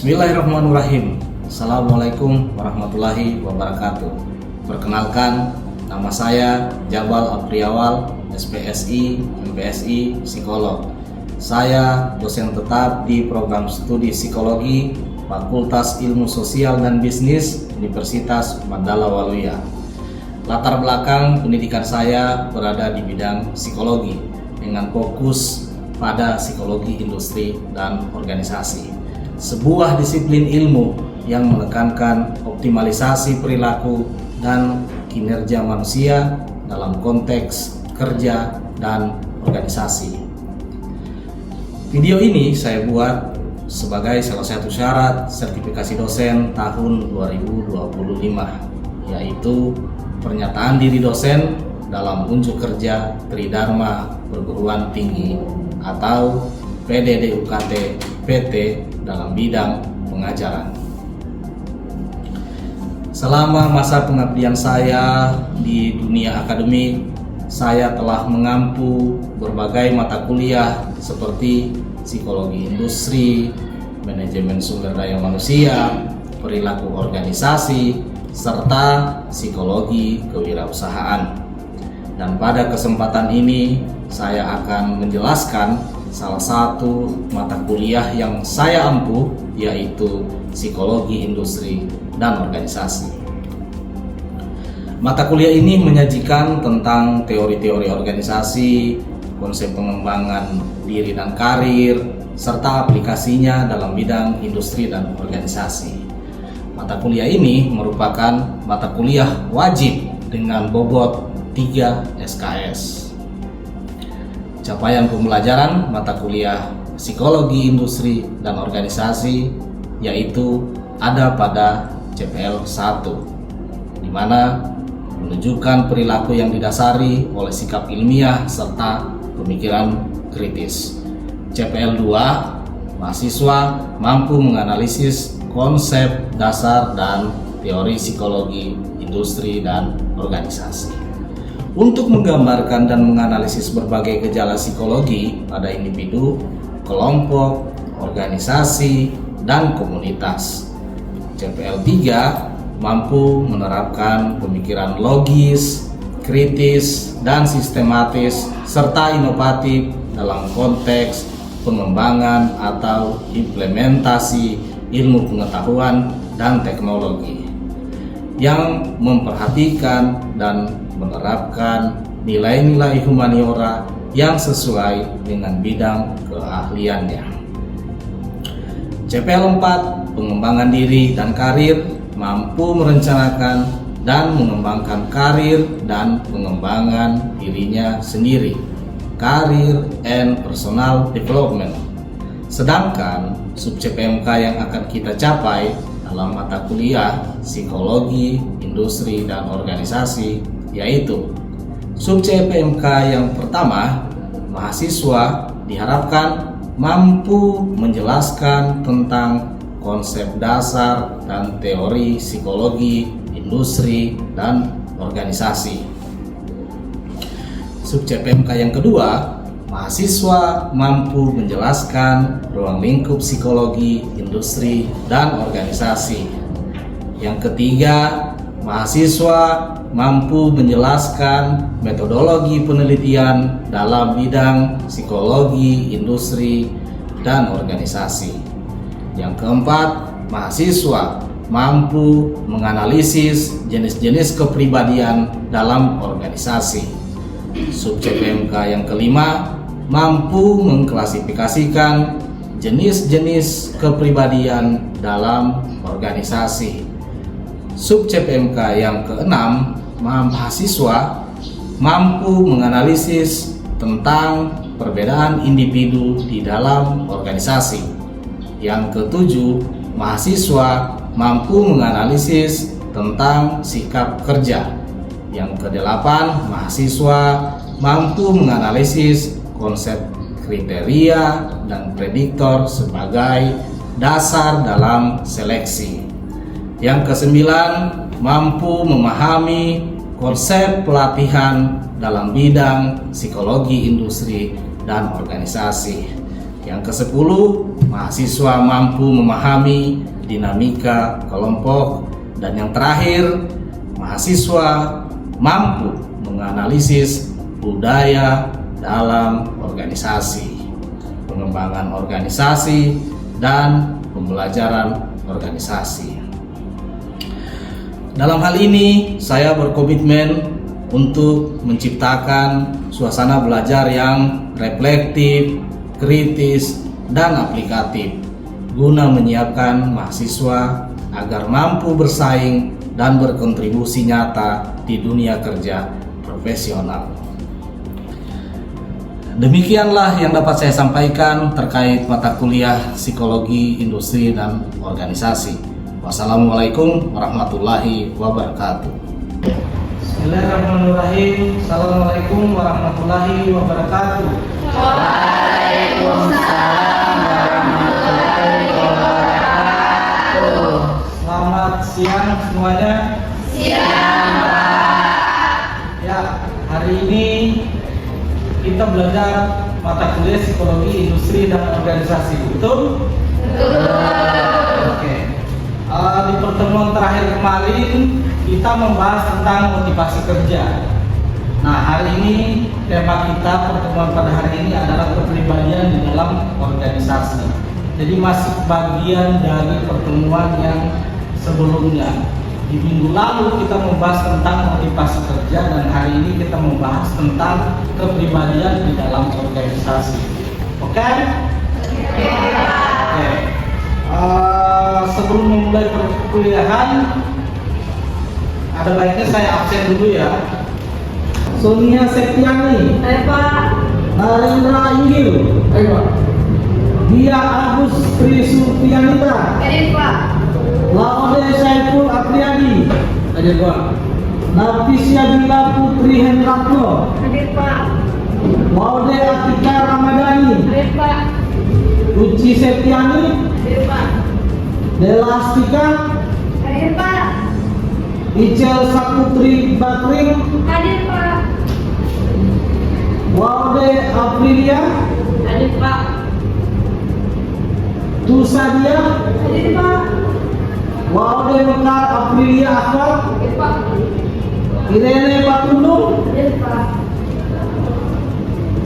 Bismillahirrahmanirrahim. Assalamualaikum warahmatullahi wabarakatuh. Perkenalkan, nama saya Jabal Apriawal, SPSI, MPSI, Psikolog. Saya dosen tetap di program studi Psikologi Fakultas Ilmu Sosial dan Bisnis Universitas Mandala Waluya. Latar belakang pendidikan saya berada di bidang psikologi dengan fokus pada psikologi industri dan organisasi. Sebuah disiplin ilmu yang menekankan optimalisasi perilaku dan kinerja manusia dalam konteks kerja dan organisasi. Video ini saya buat sebagai salah satu syarat sertifikasi dosen tahun 2025, yaitu pernyataan diri dosen dalam unjuk kerja Tridharma Perguruan Tinggi atau PDDUKT PT dalam bidang pengajaran. Selama masa pengabdian saya di dunia akademik, saya telah mengampu berbagai mata kuliah seperti psikologi industri, manajemen sumber daya manusia, perilaku organisasi, serta psikologi kewirausahaan. Dan pada kesempatan ini saya akan menjelaskan salah satu mata kuliah yang saya ampuh, yaitu psikologi industri dan organisasi. Mata kuliah ini menyajikan tentang teori-teori organisasi, konsep pengembangan diri dan karir, serta aplikasinya dalam bidang industri dan organisasi. Mata kuliah ini merupakan mata kuliah wajib dengan bobot 3 SKS. Capaian pembelajaran mata kuliah psikologi industri dan organisasi yaitu ada pada CPL 1, di mana menunjukkan perilaku yang didasari oleh sikap ilmiah serta pemikiran kritis. CPL 2, mahasiswa mampu menganalisis konsep dasar dan teori psikologi industri dan organisasi. Untuk menggambarkan dan menganalisis berbagai gejala psikologi pada individu, kelompok, organisasi, dan komunitas. CPL 3 mampu menerapkan pemikiran logis, kritis, dan sistematis, serta inovatif dalam konteks pengembangan atau implementasi ilmu pengetahuan dan teknologi yang memperhatikan dan menerapkan nilai-nilai humaniora yang sesuai dengan bidang keahliannya. CPL 4, pengembangan diri dan karir, mampu merencanakan dan mengembangkan karir dan pengembangan dirinya sendiri, career and personal development. Sedangkan sub CPMK yang akan kita capai dalam mata kuliah psikologi industri dan organisasi yaitu sub CPMK yang pertama, mahasiswa diharapkan mampu menjelaskan tentang konsep dasar dan teori psikologi industri dan organisasi. Sub CPMK yang kedua, mahasiswa mampu menjelaskan ruang lingkup psikologi industri dan organisasi. Yang ketiga, mahasiswa mampu menjelaskan metodologi penelitian dalam bidang psikologi, industri, dan organisasi. Yang keempat, mahasiswa mampu menganalisis jenis-jenis kepribadian dalam organisasi. Sub CPMK yang kelima, mampu mengklasifikasikan jenis-jenis kepribadian dalam organisasi. Sub CPMK yang keenam, mahasiswa mampu menganalisis tentang perbedaan individu di dalam organisasi. Yang ketujuh, mahasiswa mampu menganalisis tentang sikap kerja. Yang kedelapan, mahasiswa mampu menganalisis konsep kriteria dan prediktor sebagai dasar dalam seleksi. Yang kesembilan, mampu memahami konsep pelatihan dalam bidang psikologi industri dan organisasi. Yang ke-10, mahasiswa mampu memahami dinamika kelompok, dan yang terakhir, mahasiswa mampu menganalisis budaya dalam organisasi, pengembangan organisasi, dan pembelajaran organisasi. Dalam hal ini, saya berkomitmen untuk menciptakan suasana belajar yang reflektif, kritis, dan aplikatif guna menyiapkan mahasiswa agar mampu bersaing dan berkontribusi nyata di dunia kerja profesional. Demikianlah yang dapat saya sampaikan terkait mata kuliah Psikologi Industri dan Organisasi. Wassalamualaikum warahmatullahi wabarakatuh. Bismillahirrahmanirrahim. Assalamualaikum warahmatullahi wabarakatuh. Waalaikumsalam warahmatullahi wabarakatuh. Selamat siang semuanya. Siang, Pak. Ya, hari ini kita belajar mata kuliah Psikologi Industri dan Organisasi, betul? Oke. Di pertemuan terakhir kemarin kita membahas tentang motivasi kerja. Nah, hari ini tema kita pertemuan pada hari ini adalah kepribadian di dalam organisasi. Jadi masih bagian dari pertemuan yang sebelumnya. Di minggu lalu kita membahas tentang motivasi kerja, dan hari ini kita membahas tentang kepribadian di dalam organisasi. Oke? Oke. Sebelum memulai perkuliahan, ada baiknya saya absen dulu ya. Sonia Septiani, Pak. Narendra Inggil, Dia Agus Trisupianita, Pak. Laode Saiful Apriyadi, Nafisya Bila Putri Hendratno, Pak. Laude Atika Ramadhani, Pak. Uci Septiani, Pak. Delastika, Pak. Icel Saputri Bakring, Pak. Laude Aprilia, Pak. Tusadia, Pak. Laude Mekar Aprilia Akbar, Pak. Irene Patundung, Pak.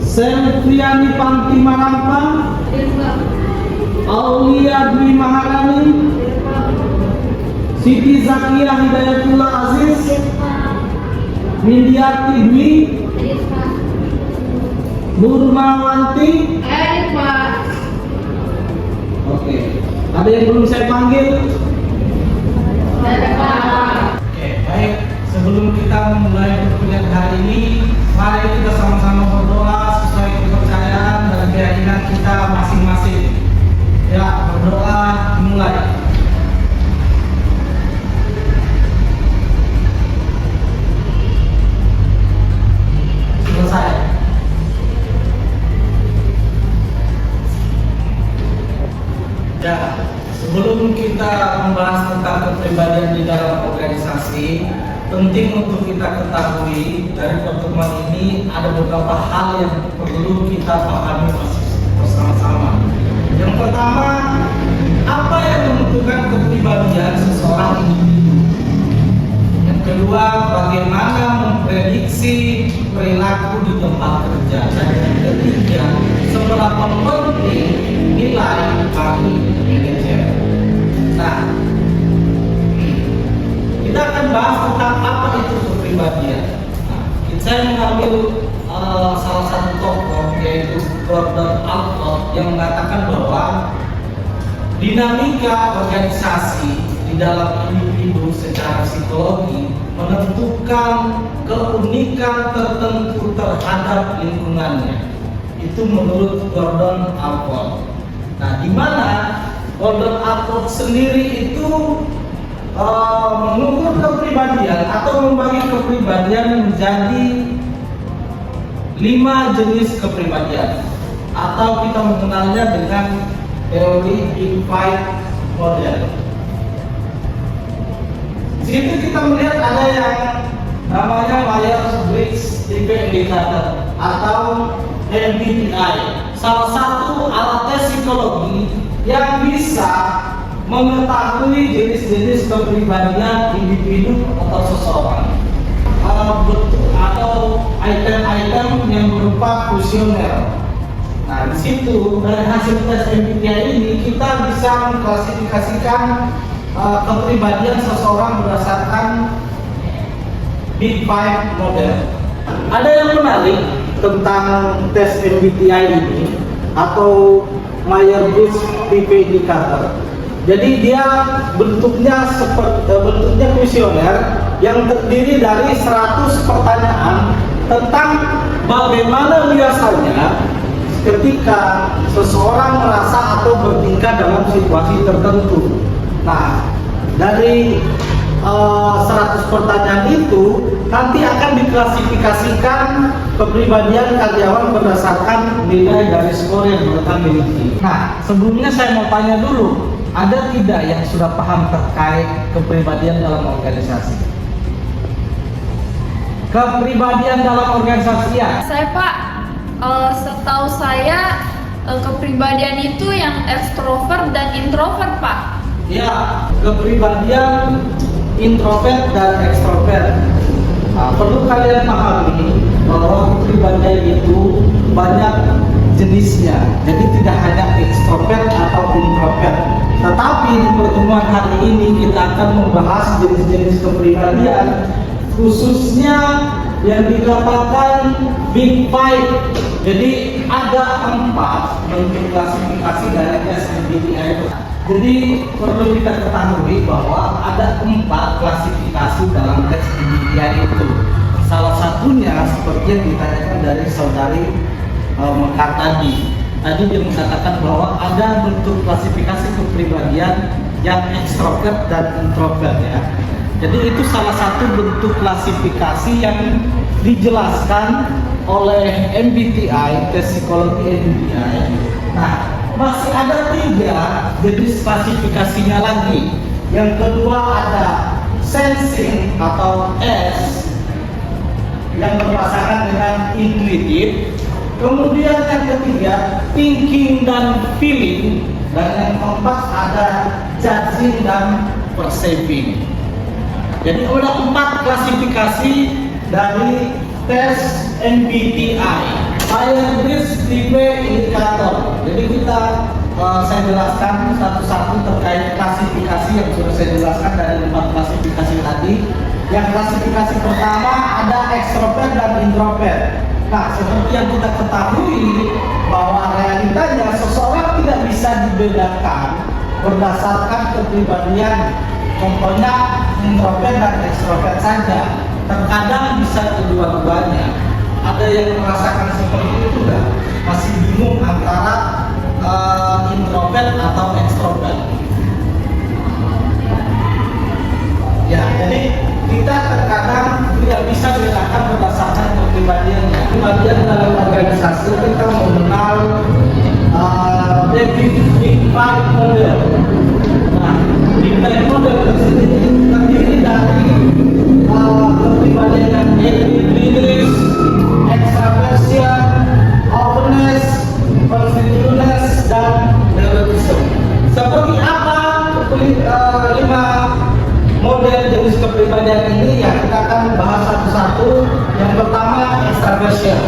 Selviani Panti Marampang, Pak. Aulia Dwi Maharani, Pak. Siti Zakia Hidayatullah Aziz, Pak. Windiati Dwi, Pak. Nurmawanti. Pak. Oke, ada yang belum saya panggil? Pak. Oke, baik. Sebelum kita memulai perkuliahan hari ini, mari kita sama-sama berdoa sesuai kepercayaan dan keyakinan kita masing-masing. Ya, berdoa dimulai. Selesai. Ya, sebelum kita membahas tentang kepribadian di dalam organisasi, penting untuk kita ketahui dari pertemuan ini ada beberapa hal yang perlu kita pahami bersama-sama. Yang pertama, apa yang menentukan kepribadian seseorang individu? Yang kedua, bagaimana memprediksi perilaku di tempat kerja? Dan yang ketiga, seberapa penting nilai bagi manajer. Nah, kita akan bahas tentang apa itu kepribadian. Nah, saya mengambil salah satu tokoh, yaitu Gordon Allport, yang mengatakan bahwa dinamika organisasi di dalam individu secara psikologi menentukan keunikan tertentu terhadap lingkungannya. Itu menurut Gordon Allport. Nah, di mana Gordon Allport sendiri itu mengukur kepribadian atau membagi kepribadian menjadi 5 jenis kepribadian, atau kita mengenalnya dengan teori Big Five model. Di situ kita melihat ada yang namanya Myers-Briggs Indicator atau MBTI. Salah satu alat tes psikologi yang bisa mengetahui jenis-jenis kepribadian individu atau seseorang, atau item-item yang berupa kuesioner. Nah, di situ dari hasil tes MBTI ini kita bisa mengklasifikasikan kepribadian seseorang berdasarkan Big Five model. Ada yang menarik tentang tes MBTI ini atau Myers-Briggs Type Indicator. Jadi dia bentuknya kuesioner yang terdiri dari 100 pertanyaan tentang bagaimana biasanya ketika seseorang merasa atau bertingkah dalam situasi tertentu. Nah, dari 100 pertanyaan itu nanti akan diklasifikasikan kepribadian karyawan berdasarkan nilai dari skor yang mereka miliki. Nah, sebelumnya saya mau tanya dulu, ada tidak yang sudah paham terkait kepribadian dalam organisasi? Kepribadian dalam organisasi ya? Saya Pak, setahu saya kepribadian itu yang ekstrovert dan introvert Pak. Ya, kepribadian introvert dan ekstrovert. Nah, perlu kalian pahami bahwa kepribadian itu banyak jenisnya. Jadi tidak hanya ekstrovert atau introvert. Tetapi di pertemuan hari ini kita akan membahas jenis-jenis kepribadian, khususnya yang dikatakan Big Five. Jadi ada 4 bentuk klasifikasi dari MBTI. Jadi perlu kita ketahui bahwa ada 4 klasifikasi dalam tes MBTI itu. Salah satunya seperti yang ditanyakan dari saudari Mekar tadi. Tadi dia mengatakan bahwa ada bentuk klasifikasi kepribadian yang ekstrovert dan introvert ya. Jadi itu salah satu bentuk klasifikasi yang dijelaskan oleh MBTI, tes psikologi MBTI. Nah, masih ada 3 jenis klasifikasinya lagi. Yang kedua ada sensing atau S yang berpasangan dengan intuitif. Kemudian yang ketiga thinking dan feeling, dan yang keempat ada judging dan perceiving. Jadi ada 4 klasifikasi dari tes MBTI, Myers-Briggs Type Indicator. Jadi saya jelaskan satu-satu terkait klasifikasi yang sudah saya jelaskan dari 4 klasifikasi tadi. Yang klasifikasi pertama ada ekstrovert dan introvert. Nah, seperti yang kita ketahui bahwa realitanya seseorang tidak bisa dibedakan berdasarkan kepribadian. Contohnya introvert dan ekstrovert saja. Terkadang bisa kedua-duanya. Ada yang merasakan seperti itu kan? Masih bingung antara introvert atau ekstrovert. Ya, jadi kita terkadang tidak bisa bedakan berdasarkan kepribadiannya. Kepribadian dalam organisasi kita mengenal Big Five model. Nah, Big Five model terdiri dari kepribadian yang equilibrium, extraversion, openness, positiveness, dan neuroticism. Seperti apa 5 model jenis kepribadian ini yang kita akan bahas satu-satu. Yang pertama extraversion.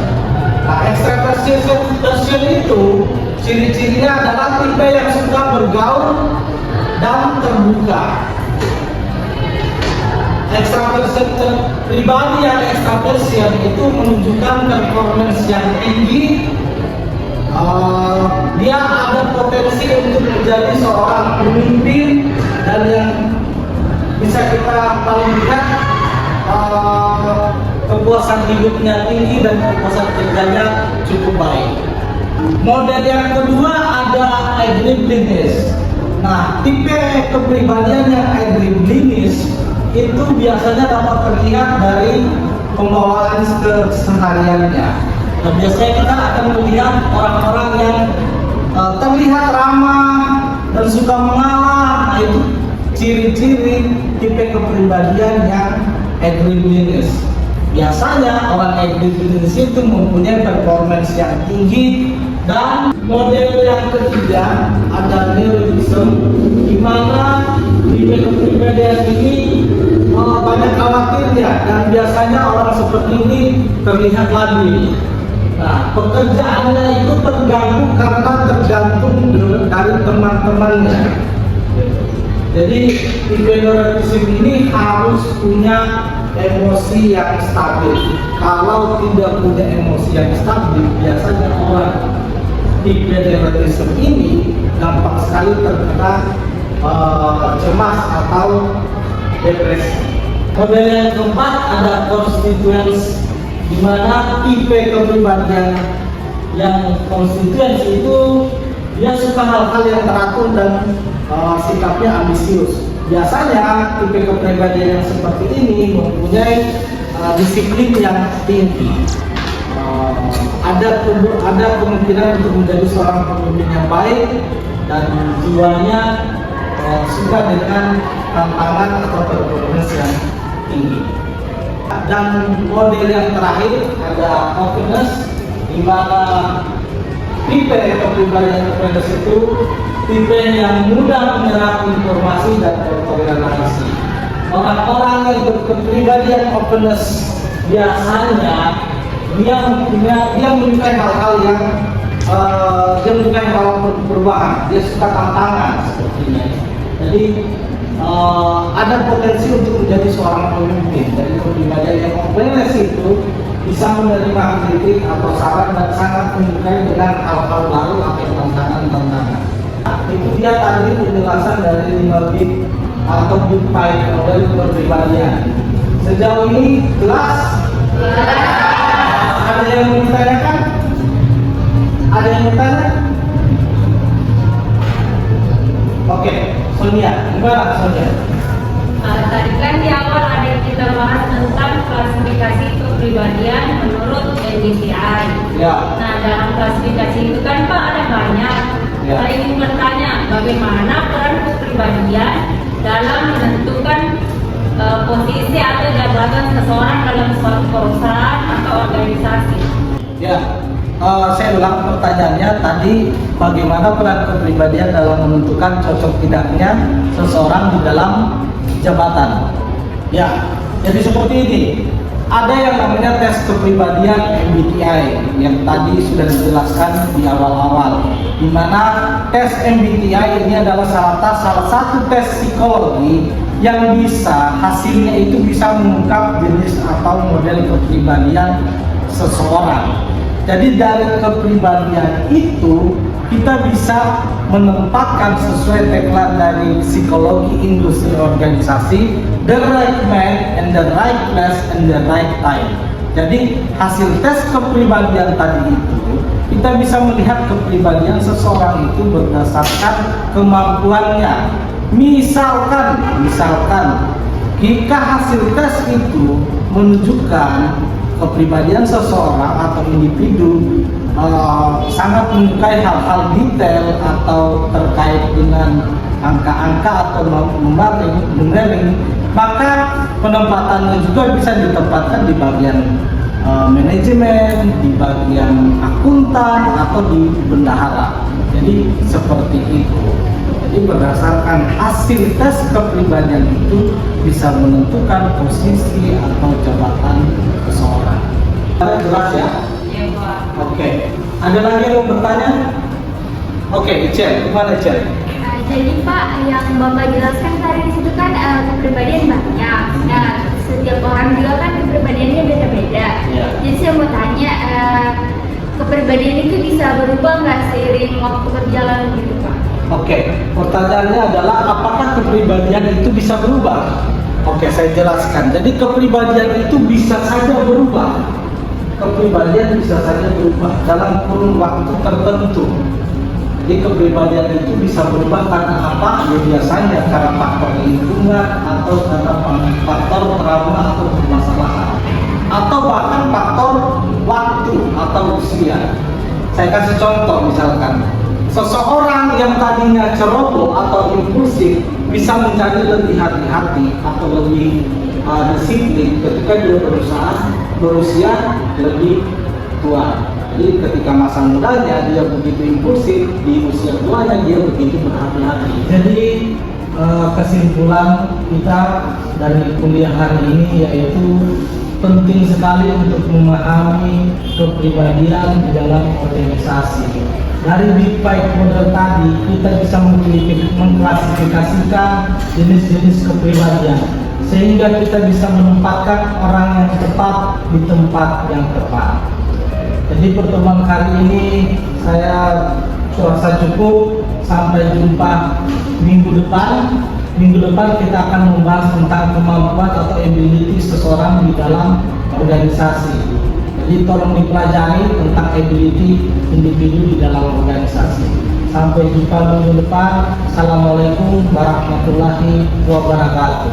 Nah, extraversion itu ciri-cirinya adalah tipe yang suka bergaul dan terbuka. Pribadi yang extraversion itu menunjukkan performance yang tinggi. Dia ada potensi untuk menjadi seorang pemimpin, dan yang bisa kita paling lihat kepuasan hidupnya tinggi dan kepuasan kerjanya cukup baik. Model yang kedua ada agreeableness. Nah, tipe kepribadian yang agreeableness itu biasanya dapat terlihat dari pembawaan kesehariannya. Nah, biasanya kita akan melihat orang-orang yang terlihat ramah dan suka mengalah. Nah, itu ciri-ciri tipe kepribadian yang agreeableness. Biasanya orang agreeableness itu mempunyai performance yang tinggi Dan model yang ketiga ada neologism, di mana tipe kepribadian ini banyak khawatirnya dan biasanya orang seperti ini terlihat labil. Nah, pekerjaannya itu terganggu karena tergantung dari teman-temannya. Jadi tipe neurotism ini harus punya emosi yang stabil. Kalau tidak punya emosi yang stabil, biasanya orang tipe neurotism ini gampang sekali terkena cemas atau depresi. Model yang keempat ada constituents, di mana tipe kepribadian yang constituents itu dia suka hal-hal yang teratur dan sikapnya ambisius. Biasanya tipe kepribadian yang seperti ini mempunyai disiplin yang tinggi. Ada kemungkinan untuk menjadi seorang pemimpin yang baik dan jiwanya suka dengan tantangan atau performance yang tinggi. Dan model yang terakhir ada openness, di mana tipe kepribadian openness itu tipe yang mudah menyerap informasi dan bertoleransi. Orang-orang yang berkepribadian openness biasanya dia menyukai hal-hal yang dia menyukai hal perubahan, dia suka tantangan sepertinya. Jadi ada potensi untuk menjadi seorang pemimpin. Jadi kepribadian yang openness itu bisa menerima kritik atau saran dan sangat menyukai dengan hal-hal baru atau tantangan-tantangan. Itu dia tadi penjelasan dari 5 big atau big five model kepribadian. Sejauh ini jelas? Ada yang mau ditanyakan? Ada yang bertanya? Oke, Sonia, gimana Sonia? Tadi kan di awal ada kita bahas tentang klasifikasi kepribadian menurut MBTI. Ya. Nah, dalam klasifikasi itu kan Pak ada banyak. Ya. Saya ingin bertanya bagaimana peran kepribadian dalam menentukan posisi atau jabatan seseorang dalam suatu perusahaan atau organisasi. Ya, saya ulang pertanyaannya tadi, bagaimana peran kepribadian dalam menentukan cocok tidaknya seseorang di dalam jabatan. Ya, jadi seperti ini. Ada yang namanya tes kepribadian MBTI yang tadi sudah dijelaskan di awal-awal, di mana tes MBTI ini adalah salah satu tes psikologi yang hasilnya itu bisa mengungkap jenis atau model kepribadian seseorang. Jadi dari kepribadian itu kita bisa menempatkan sesuai tagline dari psikologi industri organisasi, the right man and the right place and the right time. Jadi hasil tes kepribadian tadi itu kita bisa melihat kepribadian seseorang itu berdasarkan kemampuannya. Misalkan jika hasil tes itu menunjukkan kepribadian seseorang atau individu sangat menyukai hal-hal detail atau terkait dengan angka-angka atau numbering, maka penempatannya juga bisa ditempatkan di bagian manajemen, di bagian akuntan atau di bendahara. Jadi seperti itu. Jadi berdasarkan hasil tes kepribadian itu bisa menentukan posisi atau jabatan seseorang. Jelas ya? Ya Pak. Oke. Ada lagi yang mau bertanya? Oke, Icel, gimana Icel? Jadi Pak, yang Bapak jelaskan tadi di situ kan kepribadian banyak. Nah, setiap orang juga kan kepribadiannya beda-beda. Ya. Jadi saya mau tanya, kepribadian itu bisa berubah nggak seiring waktu berjalan gitu Pak? Oke, pertanyaannya adalah apakah kepribadian itu bisa berubah? Oke, saya jelaskan. Jadi kepribadian itu bisa saja berubah. Kepribadian bisa saja berubah dalam kurun waktu tertentu. Jadi kepribadian itu bisa berubah karena apa? Ya biasanya karena faktor lingkungan atau karena faktor trauma atau permasalahan, atau bahkan faktor waktu atau usia. Saya kasih contoh, misalkan seseorang yang tadinya ceroboh atau impulsif bisa menjadi lebih hati-hati atau lebih disiplin ketika dia berusia lebih tua. Jadi ketika masa mudanya dia begitu impulsif, di usia tuanya dia begitu berhati-hati. Jadi kesimpulan kita dari kuliah hari ini yaitu penting sekali untuk memahami kepribadian di dalam organisasi. Dari Big Five model tadi kita bisa mengklasifikasikan jenis-jenis kepribadian sehingga kita bisa menempatkan orang yang tepat di tempat yang tepat. Jadi pertemuan kali ini saya rasa cukup. Sampai jumpa minggu depan. Minggu depan kita akan membahas tentang kemampuan atau ability seseorang di dalam organisasi. Jadi tolong dipelajari tentang ability individu di dalam organisasi. Sampai jumpa minggu depan. Assalamualaikum warahmatullahi wabarakatuh.